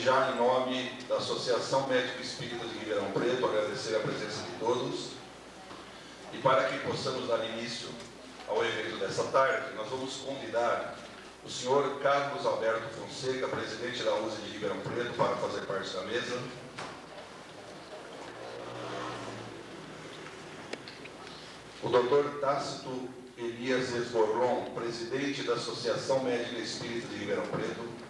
desde já, em nome da Associação Médico Espírita de Ribeirão Preto, agradecer a presença de todos. E para que possamos dar início ao evento dessa tarde, nós vamos convidar o senhor Carlos Alberto Fonseca, presidente da USE de Ribeirão Preto, para fazer parte da mesa. O Dr. Tácito Elias Esborlon, presidente da Associação Médica Espírita de Ribeirão Preto.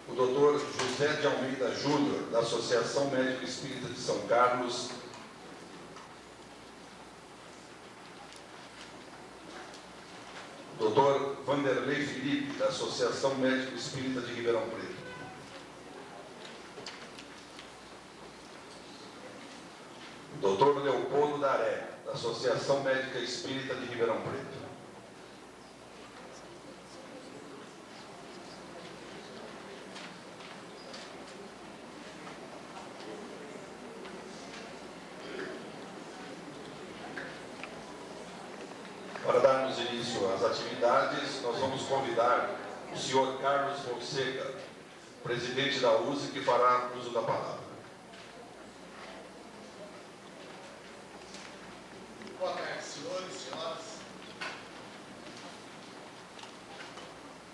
O Dr. José de Almeida Júnior, da Associação Médico Espírita de São Carlos. Dr. Vanderlei Felipe, da Associação Médico Espírita de Ribeirão Preto. Dr. Leopoldo Daré, da Associação Médica Espírita de Ribeirão Preto. Para darmos início às atividades, nós vamos convidar o senhor Carlos Fonseca, presidente da USE, que fará uso da palavra. Boa tarde, senhores e senhoras.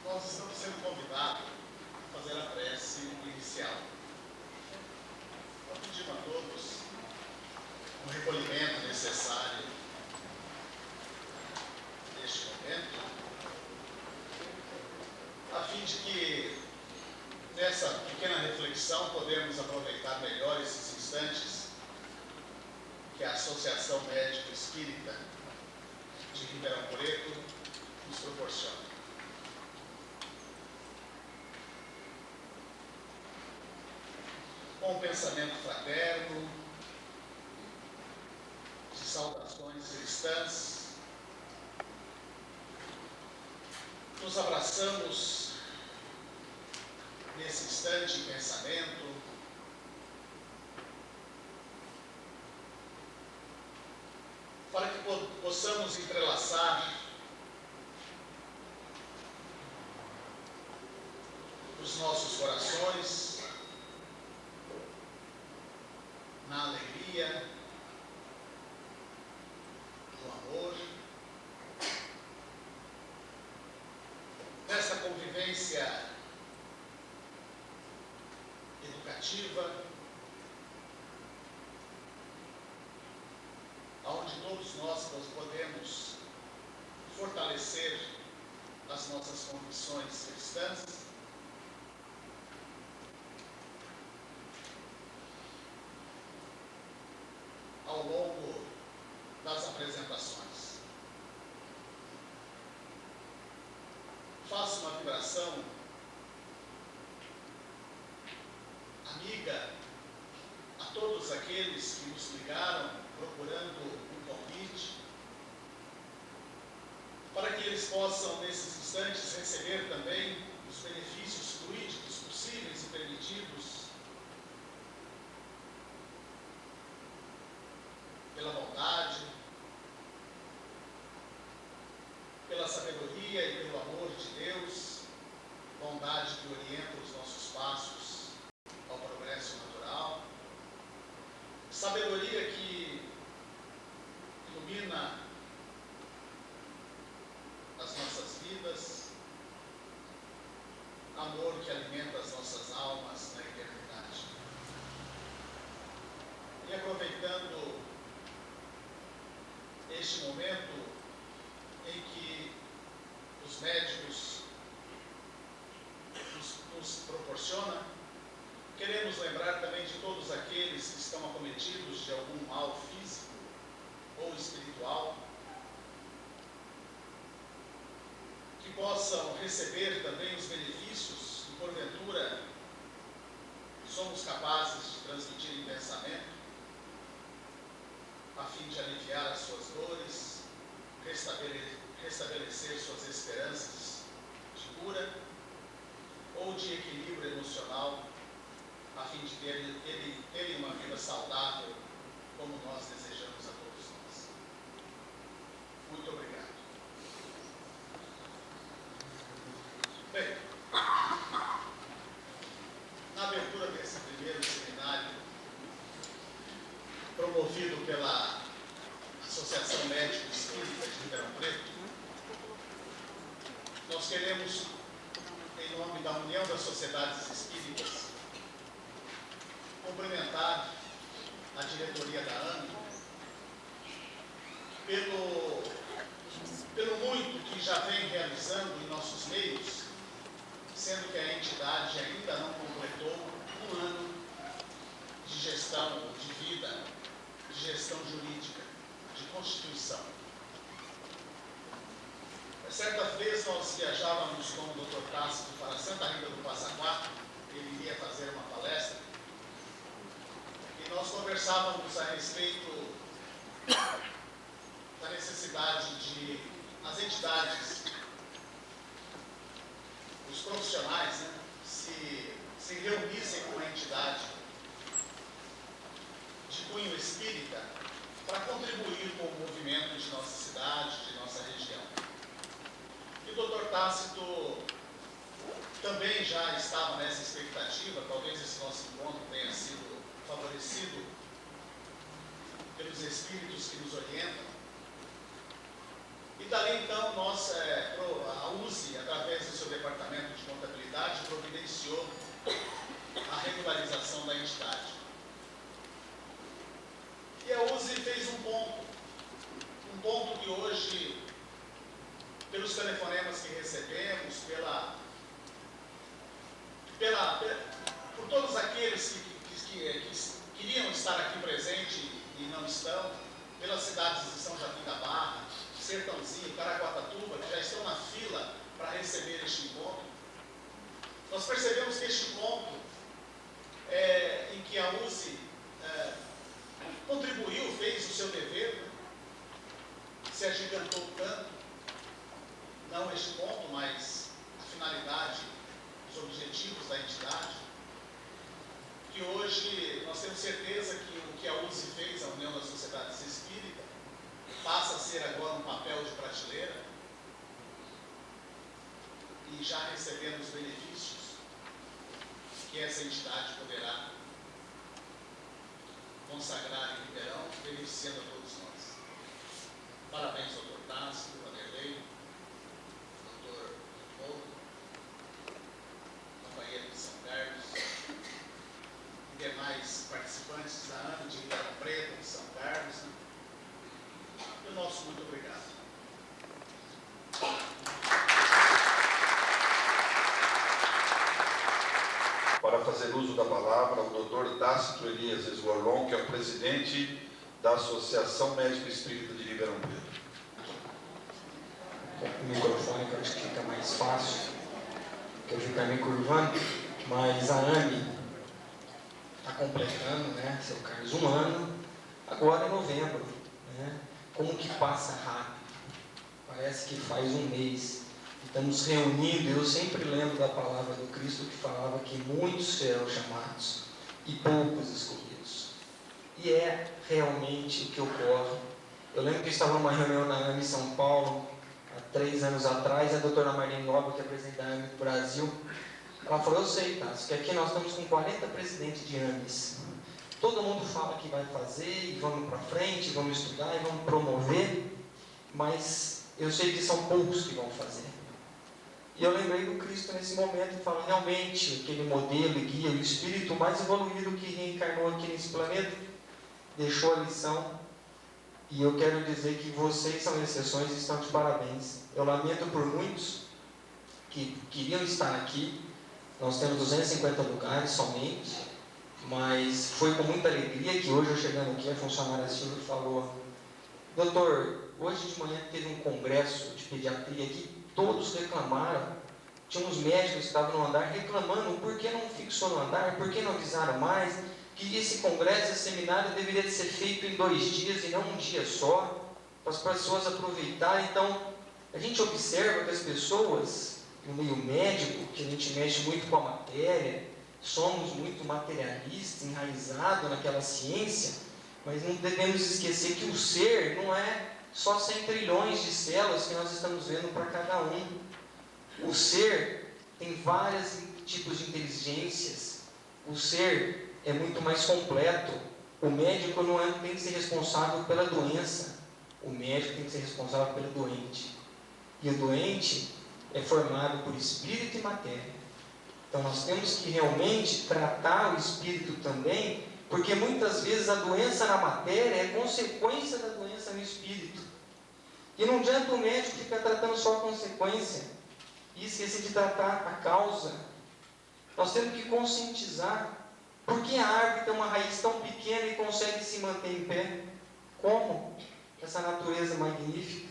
Nós estamos sendo convidados a fazer a prece inicial. Nós pedimos a todos o recolhimento necessário neste momento, a fim de que, nessa pequena reflexão, podemos aproveitar melhor esses instantes que a Associação Médico Espírita de Ribeirão Preto nos proporciona. Com um pensamento fraterno, de saudações cristãs, nos abraçamos nesse instante em pensamento, para que possamos entrelaçar os nossos corações na alegria, no amor, nessa convivência educativa, onde todos nós podemos fortalecer as nossas convicções cristãs, ao longo das apresentações. Faço uma vibração amiga a todos aqueles que nos ligaram procurando um convite, para que eles possam, nesses instantes, receber também os benefícios fluídicos possíveis e permitidos pela bondade, pela sabedoria e pelo amor de Deus, bondade que orienta os nossos passos ao progresso natural, sabedoria que ilumina as nossas vidas, amor que alimenta as nossas almas na eternidade. E aproveitando este momento em que os médicos nos proporcionam, queremos lembrar também de todos aqueles que estão acometidos de algum mal físico ou espiritual, que possam receber também os benefícios que, porventura, somos capazes de transmitir em pensamento, a fim de aliviar as suas dores, restabelecer suas esperanças de cura ou de equilíbrio emocional, a fim de terem uma vida saudável, como nós desejamos a todos nós. Muito obrigado. Bem, na abertura desse primeiro seminário, promovido pela Associação Médico Espírita de Ribeirão Preto, nós queremos, em nome da União das Sociedades Espíritas, cumprimentar a diretoria da AME pelo muito que já vem realizando em nossos meios, sendo que a entidade ainda não completou um ano de gestão de vida, de gestão jurídica, de constituição. Certa vez nós viajávamos com o Dr. Tássito para Santa Rita do Passa Quatro, ele iria fazer uma palestra, e nós conversávamos a respeito da necessidade de as entidades, os profissionais, né, se reunissem com a entidade de cunho espírita para contribuir com o movimento de nossa cidade, de nossa região. E o Dr. Tássito também já estava nessa expectativa, talvez esse nosso encontro tenha sido favorecido pelos espíritos que nos orientam. E dali então a USE, através do seu departamento de contabilidade, providenciou a regularização da entidade. E a USE fez um ponto que hoje, pelos telefonemas que recebemos, por todos aqueles que queriam estar aqui presente e não estão, pelas cidades de São Joaquim da Barra, Sertãozinho, Caraguatatuba, que já estão na fila para receber este encontro, nós percebemos que este ponto em que a USE contribuiu, fez o seu dever, se agigantou tanto, não este ponto, mas a finalidade, os objetivos da entidade, que hoje nós temos certeza que o que a USE fez, a União das Sociedades Espíritas, passa a ser agora um papel de prateleira, e já recebendo os benefícios que essa entidade poderá consagrar em Ribeirão, beneficiando a todos nós. Parabéns, Dr. Tássito, Vanderlei, Dr. Paulo, companheiro de São Carlos, e demais participantes da AME de Ribeirão Preto, de São Carlos, né? E o nosso muito obrigado. Para fazer uso da palavra, o Dr. Tássito Elias Esgorlon, que é o presidente da Associação Médico Espírita de Ribeirão Preto. O microfone que eu acho que fica mais fácil, que eu ficar me curvando, mas a AME está completando, né, seu Carlos, um ano, agora em novembro, né? Como que passa rápido, parece que faz um mês. Estamos reunindo, eu sempre lembro da palavra do Cristo que falava que muitos serão chamados e poucos escolhidos. E é realmente o que ocorre. Eu lembro que eu estava numa reunião na AME em São Paulo, há 3 anos atrás, a doutora Marlene Nobre, que é presidente da AME do Brasil, ela falou: eu sei, Tássio, que aqui nós estamos com 40 presidentes de AMEs. Todo mundo fala que vai fazer, e vamos para frente, vamos estudar, e vamos promover, mas eu sei que são poucos que vão fazer. E eu lembrei do Cristo nesse momento, falando realmente aquele modelo e guia, o espírito mais evoluído que reencarnou aqui nesse planeta, deixou a lição, e eu quero dizer que vocês são exceções e estão de parabéns. Eu lamento por muitos que queriam estar aqui, nós temos 250 lugares somente, mas foi com muita alegria que hoje eu chegando aqui, a funcionária Silvia falou: doutor, hoje de manhã teve um congresso de pediatria aqui, todos reclamaram, tinha uns médicos que estavam no andar reclamando, por que não fixou no andar, por que não avisaram mais, que esse congresso, esse seminário deveria ser feito em 2 dias e não um dia só, para as pessoas aproveitarem. Então, a gente observa que as pessoas, no meio médico, que a gente mexe muito com a matéria, somos muito materialistas, enraizados naquela ciência, mas não devemos esquecer que o ser não é só 100 trilhões de células que nós estamos vendo para cada um. O ser tem vários tipos de inteligências, o ser é muito mais completo. O médico não tem que ser responsável pela doença, o médico tem que ser responsável pelo doente. E o doente é formado por espírito e matéria. Então nós temos que realmente tratar o espírito também, porque muitas vezes a doença na matéria é consequência da doença no espírito. E não adianta o médico ficar tratando só a consequência e esquecer de tratar a causa. Nós temos que conscientizar. Por que a árvore tem uma raiz tão pequena e consegue se manter em pé? Como? Essa natureza magnífica.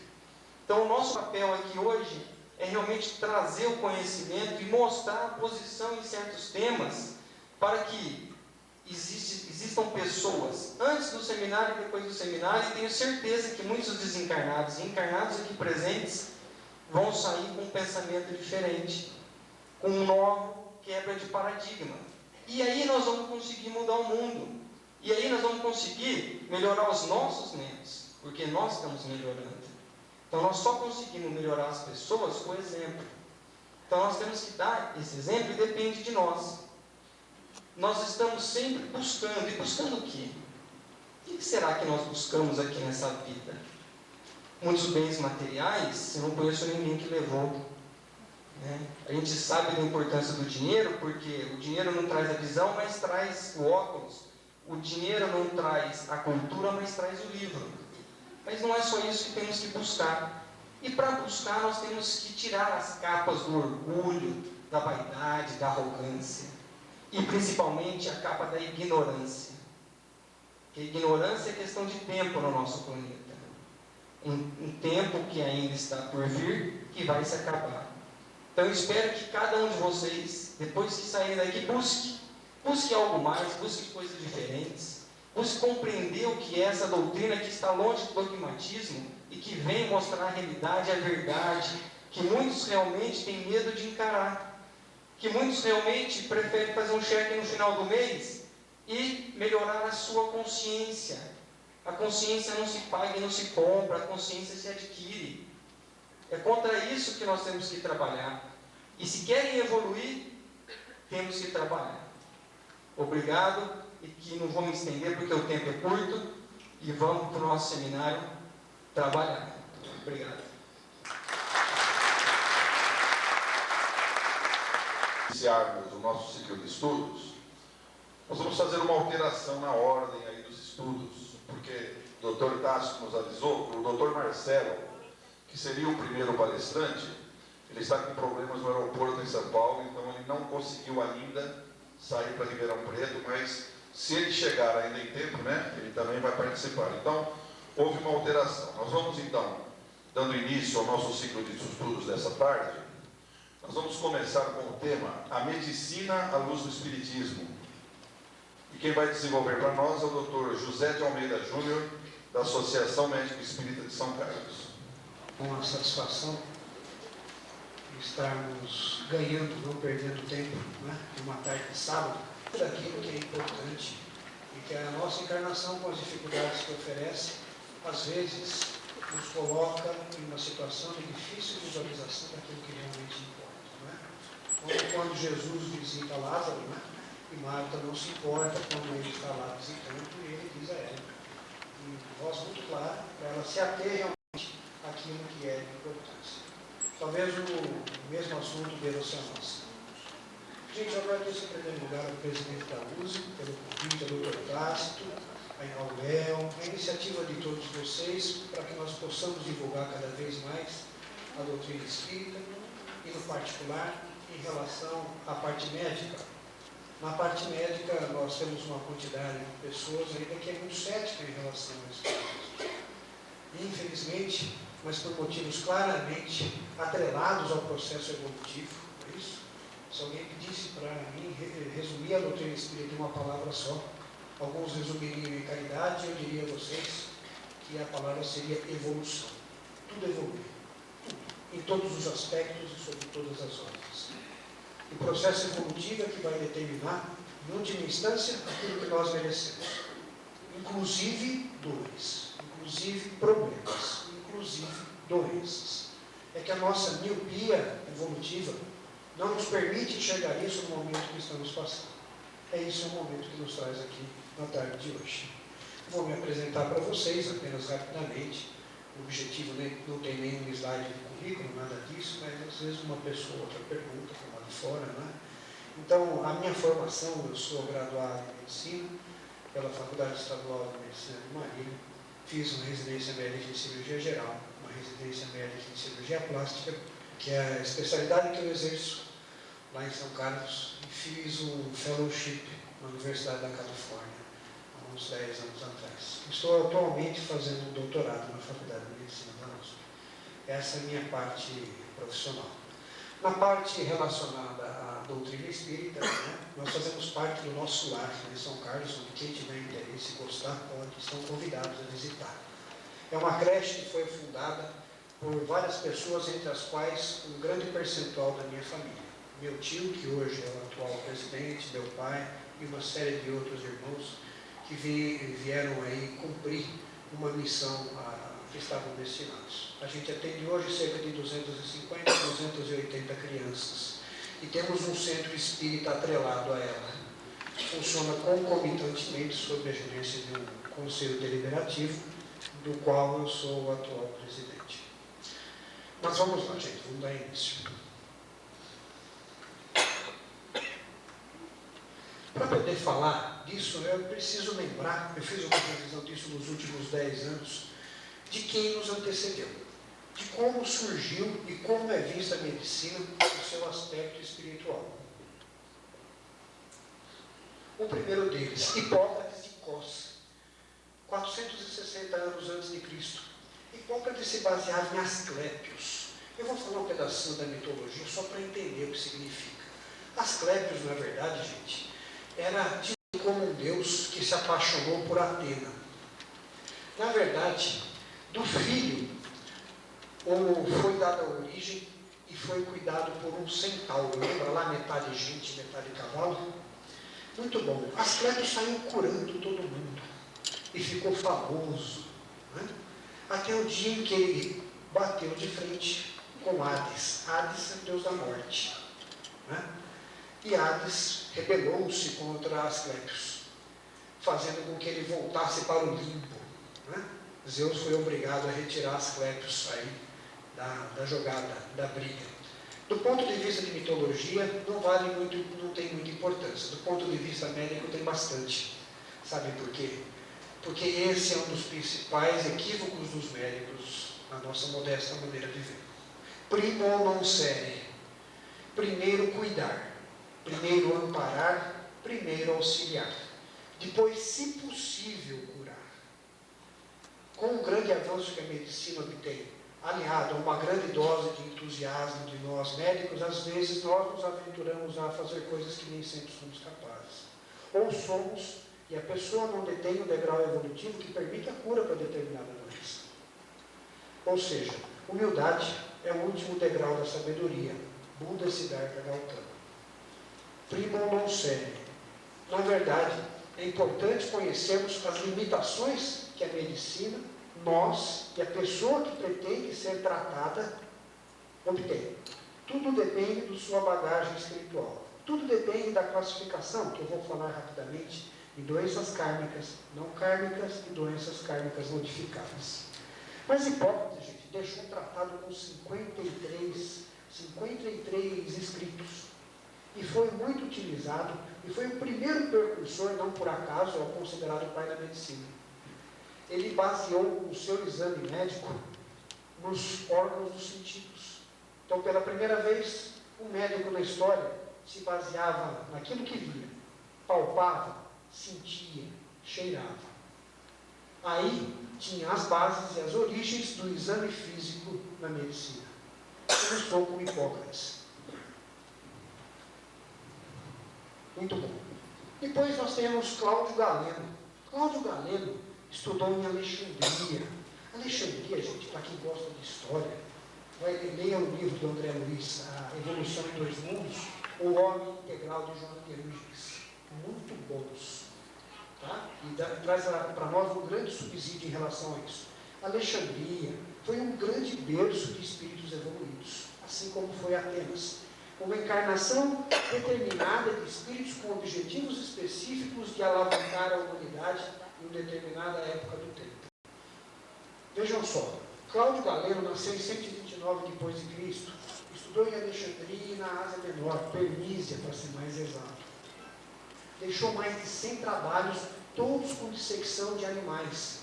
Então o nosso papel aqui hoje é realmente trazer o conhecimento e mostrar a posição em certos temas, para que existam pessoas antes do seminário e depois do seminário, e tenho certeza que muitos desencarnados e encarnados aqui presentes vão sair com um pensamento diferente, com um novo quebra de paradigma. E aí nós vamos conseguir mudar o mundo. E aí nós vamos conseguir melhorar os nossos netos, porque nós estamos melhorando. Então nós só conseguimos melhorar as pessoas com exemplo. Então nós temos que dar esse exemplo e depende de nós. Nós estamos sempre buscando. E buscando o quê? O que será que nós buscamos aqui nessa vida? Muitos bens materiais, eu não conheço ninguém que levou. A gente sabe da importância do dinheiro, porque o dinheiro não traz a visão, mas traz o óculos. O dinheiro não traz a cultura, mas traz o livro. Mas não é só isso que temos que buscar. E para buscar, nós temos que tirar as capas do orgulho, da vaidade, da arrogância. E principalmente a capa da ignorância. Porque a ignorância é questão de tempo no nosso planeta. Um tempo que ainda está por vir, que vai se acabar. Então eu espero que cada um de vocês, depois que saírem daqui, busque algo mais, busque coisas diferentes, busque compreender o que é essa doutrina que está longe do dogmatismo e que vem mostrar a realidade, a verdade, que muitos realmente têm medo de encarar, que muitos realmente preferem fazer um cheque no final do mês e melhorar a sua consciência. A consciência não se paga e não se compra, a consciência se adquire. É contra isso que nós temos que trabalhar. E se querem evoluir, temos que trabalhar. Obrigado, e que não vou me estender porque o tempo é curto, e vamos para o nosso seminário trabalhar. Obrigado. Iniciarmos o nosso ciclo de estudos, nós vamos fazer uma alteração na ordem aí dos estudos, porque o Dr. Tássio nos avisou que o Dr. Marcelo, que seria o primeiro palestrante, ele está com problemas no aeroporto em São Paulo, então ele não conseguiu ainda sair para Ribeirão Preto, mas se ele chegar ainda em tempo, ele também vai participar. Então, houve uma alteração. Nós vamos então, dando início ao nosso ciclo de estudos dessa tarde, nós vamos começar com o tema A Medicina à Luz do Espiritismo. E quem vai desenvolver para nós é o Dr. José de Almeida Júnior, da Associação Médico Espírita de São Carlos. Com a satisfação de estarmos ganhando, não perdendo tempo, numa tarde de sábado, tudo aquilo que é importante e que a nossa encarnação, com as dificuldades que oferece, às vezes nos coloca em uma situação de difícil visualização daquilo que realmente importa. Como quando Jesus visita Lázaro, e Marta não se importa quando ele está lá visitando, e ele diz a ela, em voz muito clara, para ela se ater realmente àquilo que é de importância. Talvez o mesmo assunto deva-se a nós. Gente, eu agradeço em primeiro lugar ao presidente da USE, pelo convite, ao doutor Tácito, ao Léo, a iniciativa de todos vocês, para que nós possamos divulgar cada vez mais a doutrina espírita, e no particular, em relação à parte médica. Na parte médica, nós temos uma quantidade de pessoas ainda que é muito cética em relação a isso. Infelizmente, mas por motivos claramente atrelados ao processo evolutivo, é isso? Se alguém pedisse para mim resumir a doutrina espírita em uma palavra só, alguns resumiriam em caridade, eu diria a vocês que a palavra seria evolução. Tudo evolui, tudo, em todos os aspectos e sobre todas as ordens. O processo evolutivo é que vai determinar, em última instância, aquilo que nós merecemos, inclusive dores, inclusive problemas, inclusive doenças. É que a nossa miopia evolutiva não nos permite enxergar isso no momento que estamos passando. É isso o momento que nos traz aqui na tarde de hoje. Vou me apresentar para vocês apenas rapidamente. O objetivo não tem nenhum slide de currículo, nada disso, mas às vezes uma pessoa ou outra pergunta, como lá de fora, né? Então, a minha formação, eu sou graduado em Medicina pela Faculdade Estadual de Medicina de Marília, fiz uma residência médica em Cirurgia Geral, uma residência médica em Cirurgia Plástica, que é a especialidade que eu exerço lá em São Carlos, e fiz um fellowship na Universidade da Califórnia, há uns 10 anos atrás. Estou atualmente fazendo um doutorado na Faculdade de Medicina da USP. Essa é a minha parte profissional. Na parte relacionada à doutrina espírita, né, nós fazemos parte do nosso lar em São Carlos, onde quem tiver interesse e gostar, são convidados a visitar. É uma creche que foi fundada por várias pessoas, entre as quais um grande percentual da minha família. Meu tio, que hoje é o atual presidente, meu pai e uma série de outros irmãos que vieram aí cumprir uma missão que estavam destinados. A gente atende hoje cerca de 250, 280 crianças e temos um centro espírita atrelado a ela. Funciona concomitantemente sob a gerência de um conselho deliberativo, do qual eu sou o atual presidente. Mas vamos lá, gente, vamos dar início. Para poder falar disso, eu preciso lembrar, eu fiz uma revisão disso nos últimos 10 anos, de quem nos antecedeu, de como surgiu e como é vista a medicina no seu aspecto espiritual. O primeiro deles, Hipócrates de Cos, 460 anos antes de Cristo. Hipócrates se baseava em Asclépios. Eu vou falar um pedacinho da mitologia só para entender o que significa. Asclépios, na verdade, gente, era tido como um deus que se apaixonou por Atena. Na verdade, do filho foi dada a origem e foi cuidado por um centauro. Lembra lá, metade gente, metade cavalo? Muito bom. Asclépios saiu curando todo mundo e ficou famoso, né? Até o dia em que ele bateu de frente com Hades. Hades é o deus da morte, né? E Hades rebelou-se contra Asclépios, fazendo com que ele voltasse para o limbo, né? Zeus foi obrigado a retirar Asclépios aí da jogada, da briga. Do ponto de vista de mitologia, não vale muito, não tem muita importância. Do ponto de vista médico, tem bastante. Sabe por quê? Porque esse é um dos principais equívocos dos médicos, na nossa modesta maneira de ver. Primo non sere. Primeiro cuidar. Primeiro amparar. Primeiro auxiliar. Depois, se possível, curar. Com o grande avanço que a medicina obtém, aliado a uma grande dose de entusiasmo de nós médicos, às vezes nós nos aventuramos a fazer coisas que nem sempre somos capazes. Ou somos, e a pessoa não detém o degrau evolutivo que permite a cura para determinada doença. Ou seja, humildade é o último degrau da sabedoria. Buda, Siddhartha Gautama. Primo non sere. Na verdade, é importante conhecermos as limitações que a medicina, nós e a pessoa que pretende ser tratada obtém. Tudo depende da sua bagagem espiritual. Tudo depende da classificação, que eu vou falar rapidamente, de doenças kármicas, não kármicas e doenças kármicas modificadas. Mas Hipócrates, gente, deixou um tratado com 53 escritos. E foi muito utilizado, e foi o primeiro precursor, não por acaso, é considerado o pai da medicina. Ele baseou o seu exame médico nos órgãos dos sentidos. Então, pela primeira vez, um médico na história se baseava naquilo que via, palpava, sentia, cheirava. Aí tinha as bases e as origens do exame físico na medicina. Começou com Hipócrates. Muito bom. Depois nós temos Cláudio Galeno. Cláudio Galeno estudou em Alexandria. Alexandria, gente, para quem gosta de história, leia o livro do André Luiz, A Evolução em Dois Mundos, O Homem Integral de João Peruges. Muito bons. Tá? E traz para nós um grande subsídio em relação a isso. Alexandria foi um grande berço de espíritos evoluídos, assim como foi Atenas. uma encarnação determinada de espíritos com objetivos específicos de alavancar a humanidade em uma determinada época do tempo. Vejam só, Cláudio Galeno nasceu em 129 depois de Cristo, estudou em Alexandria e na Ásia Menor, Pernísia, para ser mais exato. Deixou mais de 100 trabalhos, todos com dissecção de animais,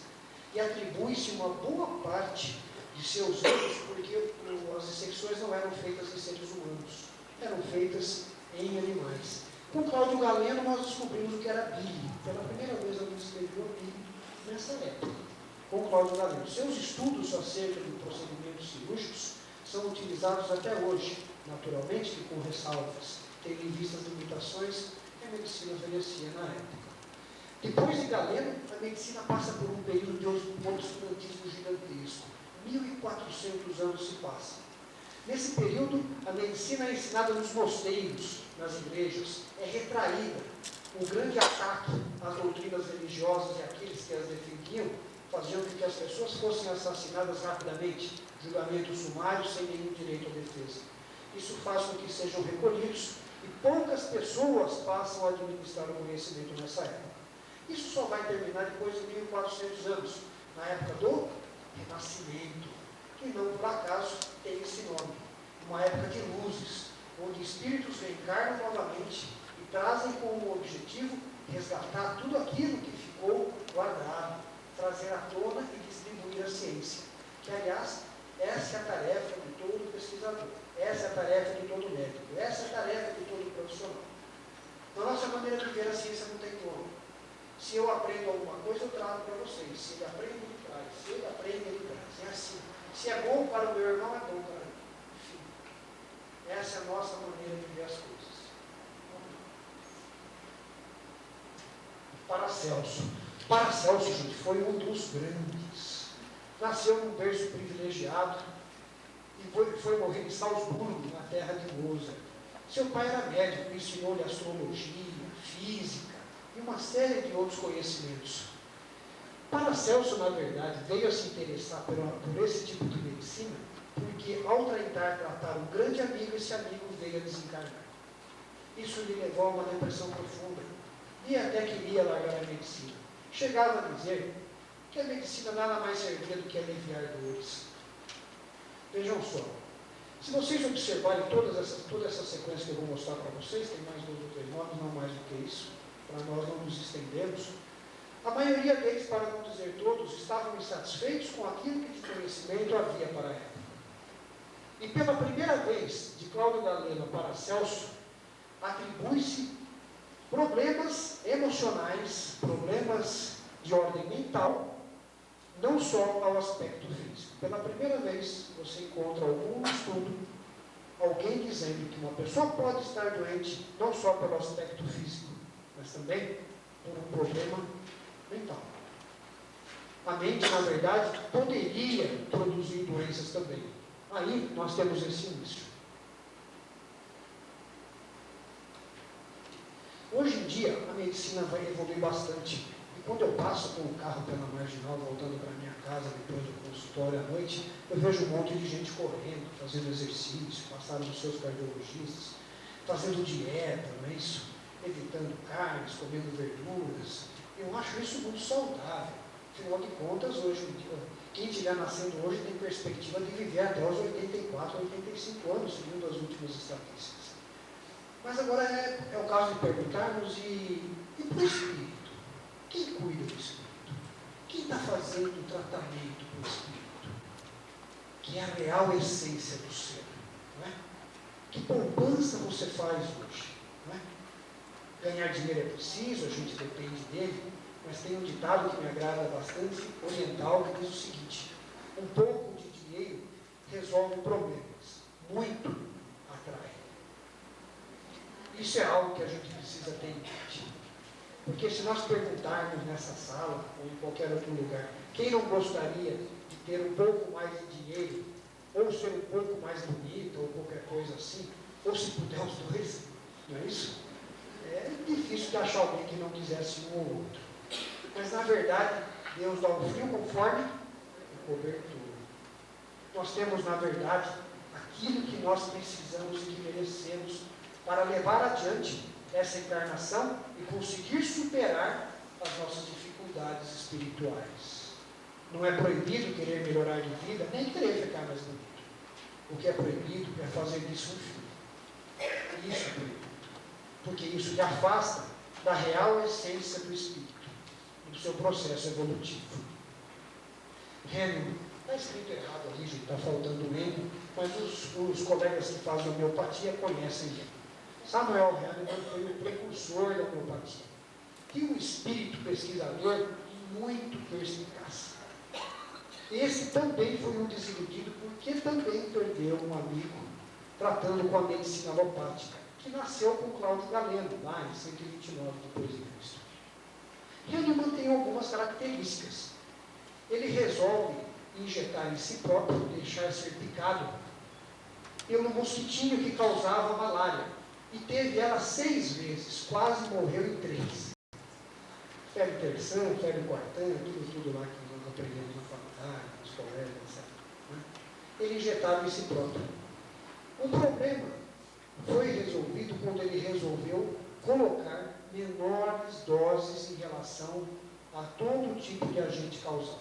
e atribui-se uma boa parte de seus erros porque as dissecções não eram feitas em seres humanos, eram feitas em animais. Com Cláudio Galeno nós descobrimos o que era bile. Pela primeira vez alguém escreveu bile nessa época, com Cláudio Galeno. Seus estudos acerca de procedimentos cirúrgicos são utilizados até hoje, naturalmente que com ressalvas, tendo em vista as limitações que a medicina oferecia na época. Depois de Galeno, a medicina passa por um período de obscurantismo gigantesco. 1400 anos se passam. Nesse período, a medicina é ensinada nos mosteiros, nas igrejas, é retraída. Um grande ataque às doutrinas religiosas e àqueles que as defendiam faziam com que as pessoas fossem assassinadas rapidamente, julgamentos sumários sem nenhum direito à defesa. Isso faz com que sejam recolhidos e poucas pessoas passam a administrar o conhecimento nessa época. Isso só vai terminar depois de 1400 anos, na época do Renascimento, que não por acaso tem esse nome. Uma época de luzes, onde espíritos reencarnam novamente e trazem como objetivo resgatar tudo aquilo que ficou guardado, trazer à tona e distribuir a ciência. Que, aliás, essa é a tarefa de todo pesquisador, essa é a tarefa de todo médico, essa é a tarefa de todo profissional. Na nossa maneira de ver, a ciência não tem nome. Se eu aprendo alguma coisa, eu trago para vocês. Se ele aprende, ele traz. Se ele aprende, ele traz. É assim. Se é bom para o meu irmão, é bom para mim. Enfim. Essa é a nossa maneira de ver as coisas. Paracelso. Paracelso, gente, foi um dos grandes. Nasceu num berço privilegiado e foi morrer em Salzburgo, na terra de Mozart. Seu pai era médico, ensinou-lhe astrologia, física, e uma série de outros conhecimentos. Paracelso, na verdade, veio a se interessar por esse tipo de medicina, porque ao tentar tratar um grande amigo, esse amigo veio a desencarnar. Isso lhe levou a uma depressão profunda, e até queria largar a medicina. Chegava a dizer que a medicina nada mais servia do que aliviar dores. Vejam só, se vocês observarem toda essa sequência que eu vou mostrar para vocês, tem mais 2 ou 3 nomes, não mais do que isso, para nós não nos estendermos, a maioria deles, para não dizer todos, estavam insatisfeitos com aquilo que de conhecimento havia para a época. E pela primeira vez, de Cláudio Galeno a Paracelso, atribui-se problemas emocionais, problemas de ordem mental, não só ao aspecto físico. Pela primeira vez, você encontra algum estudo, alguém dizendo que uma pessoa pode estar doente não só pelo aspecto físico, mas também por um problema mental. A mente, na verdade, poderia produzir doenças também. Aí nós temos esse início. Hoje em dia, a medicina vai evoluir bastante. E quando eu passo com o carro pela marginal, voltando para minha casa, depois do consultório à noite, eu vejo um monte de gente correndo, fazendo exercício, passaram nos seus cardiologistas, fazendo dieta, não é isso? Evitando carnes, comendo verduras. Eu acho isso muito saudável. Afinal de contas, hoje em dia, quem estiver nascendo hoje tem perspectiva de viver até os 84, 85 anos, segundo as últimas estatísticas. Mas agora é o caso de perguntarmos, e para o espírito? Quem cuida do espírito? Quem está fazendo o tratamento para o espírito? Que é a real essência do ser. Não é? Que poupança você faz hoje? Não é? Ganhar dinheiro é preciso, a gente depende dele, mas tem um ditado que me agrada bastante, oriental, que diz o seguinte: um pouco de dinheiro resolve problemas, muito atrai. Isso é algo que a gente precisa ter em mente. Porque se nós perguntarmos nessa sala, ou em qualquer outro lugar, quem não gostaria de ter um pouco mais de dinheiro, ou ser um pouco mais bonito, ou qualquer coisa assim, ou se puder os dois, não é isso? É difícil de achar alguém que não quisesse um ou outro. Mas, na verdade, Deus dá o frio conforme o cobertor. Nós temos, na verdade, aqui aquilo que nós precisamos e que merecemos para levar adiante essa encarnação e conseguir superar as nossas dificuldades espirituais. Não é proibido querer melhorar de vida, nem querer ficar mais bonito. O que é proibido é fazer disso um filho. Isso é proibido. Porque isso lhe afasta da real essência do espírito, do seu processo evolutivo. Rênio, está escrito errado ali, gente, está faltando um N, mas os colegas que fazem homeopatia conhecem ele. Samuel Hahnemann foi o precursor da homeopatia. E um espírito pesquisador muito perspicaz. Esse também foi um desiludido, porque também perdeu um amigo tratando com a medicina alopática, que nasceu com Cláudio Galeno, lá em 129 depois de Cristo. Hahnemann tem algumas características. Ele resolve injetar em si próprio, deixar ser picado pelo mosquitinho que causava malária. E teve ela 6 vezes, quase morreu em 3. Febre terçã, febre quartã, tudo lá que nós aprendemos na faculdade, nos colégios, etc. Ele injetava em si próprio. O problema foi resolvido quando ele resolveu colocar menores doses em relação a todo tipo de agente causal.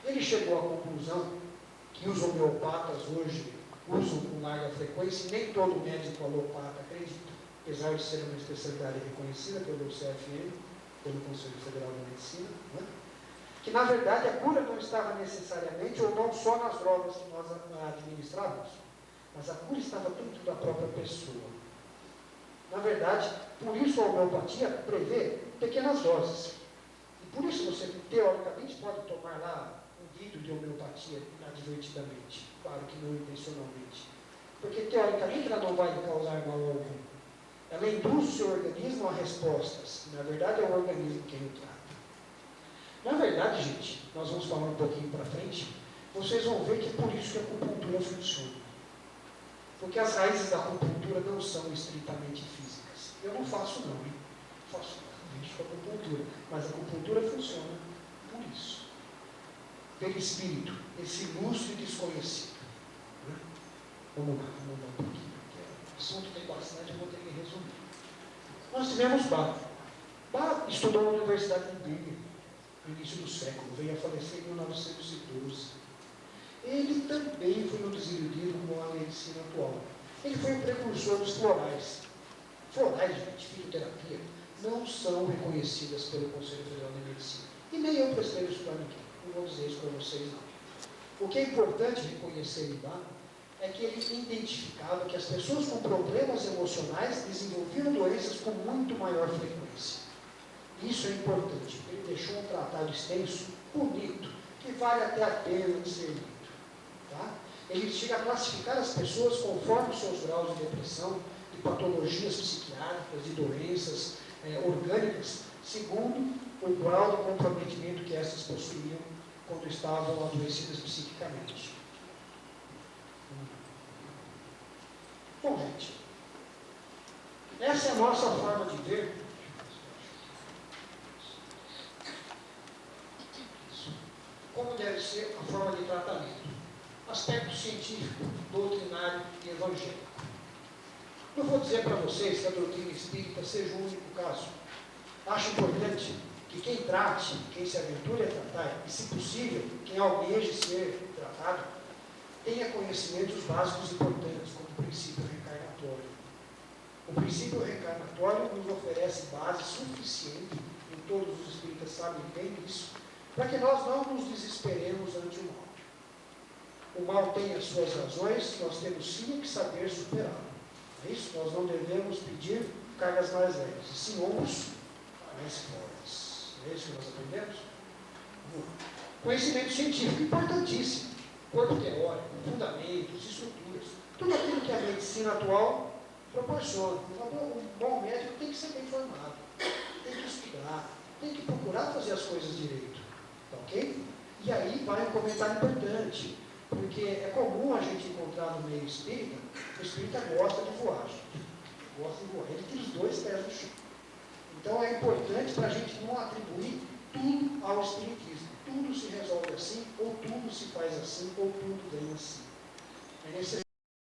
Ele chegou à conclusão que os homeopatas hoje usam com larga frequência, e nem todo médico alopata acredita, apesar de ser uma especialidade reconhecida pelo CFM, pelo Conselho Federal de Medicina, que na verdade a cura não estava necessariamente ou não só nas drogas que nós administrávamos, mas a cura estava dentro da própria pessoa. Na verdade, por isso a homeopatia prevê pequenas doses. E por isso você, teoricamente, pode tomar lá um vidro de homeopatia inadvertidamente. Claro que não intencionalmente. Porque, teoricamente, ela não vai lhe causar mal algum. Ela induz o seu organismo a respostas. E, na verdade, é o organismo quem o trata. Na verdade, gente, nós vamos falar um pouquinho para frente, vocês vão ver que é por isso que a acupuntura funciona. Porque as raízes da acupuntura não são estritamente físicas. Eu não faço não, hein? Faço com a acupuntura. Mas a acupuntura funciona por isso. Pelo espírito, esse lúcido desconhecido. Né? Vamos lá um pouquinho. O assunto tem bastante, eu vou ter que resumir. Nós tivemos Bach. Bach estudou na Universidade de Birmingham, no início do século, veio a falecer em 1912. Ele também foi um desiludido com a medicina atual. Ele foi o precursor dos florais. Florais, gente, fitoterapia, não são reconhecidas pelo Conselho Federal de Medicina. E nem eu prestei isso para ninguém. Não vou dizer isso para vocês, não. O que é importante reconhecer em Bach é que ele identificava que as pessoas com problemas emocionais desenvolviam doenças com muito maior frequência. Isso é importante. Ele deixou um tratado extenso, bonito, que vale até a pena de ser lido. Tá? Ele chega a classificar as pessoas conforme os seus graus de depressão, de patologias psiquiátricas, de doenças orgânicas, segundo o grau de comprometimento que essas possuíam quando estavam adoecidas psiquicamente. Bom, gente, essa é a nossa forma de ver como deve ser a forma de tratamento. Aspecto científico, doutrinário e evangélico. Não vou dizer para vocês que a doutrina espírita seja o único caso. Acho importante que quem trate, quem se aventure a tratar, e se possível, quem almeje ser tratado, tenha conhecimentos básicos importantes, como o princípio reencarnatório. O princípio reencarnatório nos oferece base suficiente, e todos os espíritas sabem bem disso, para que nós não nos desesperemos ante o mal. O mal tem as suas razões, nós temos sim que saber superá-lo. É isso? Nós não devemos pedir cargas mais leves, e sim ombros mais fortes. É isso que nós aprendemos? Conhecimento científico importantíssimo. Corpo teórico, fundamentos, estruturas. Tudo aquilo que a medicina atual proporciona. Um bom médico tem que ser bem formado, tem que estudar, tem que procurar fazer as coisas direito. Tá ok? E aí vai um comentário importante. Porque é comum a gente encontrar no meio espírita, o espírita gosta de voar, gente. Gosta de voar. Ele tem os 2 pés no chão. Então é importante para a gente não atribuir tudo ao espiritismo. Tudo se resolve assim, ou tudo se faz assim, ou tudo vem assim. É necessário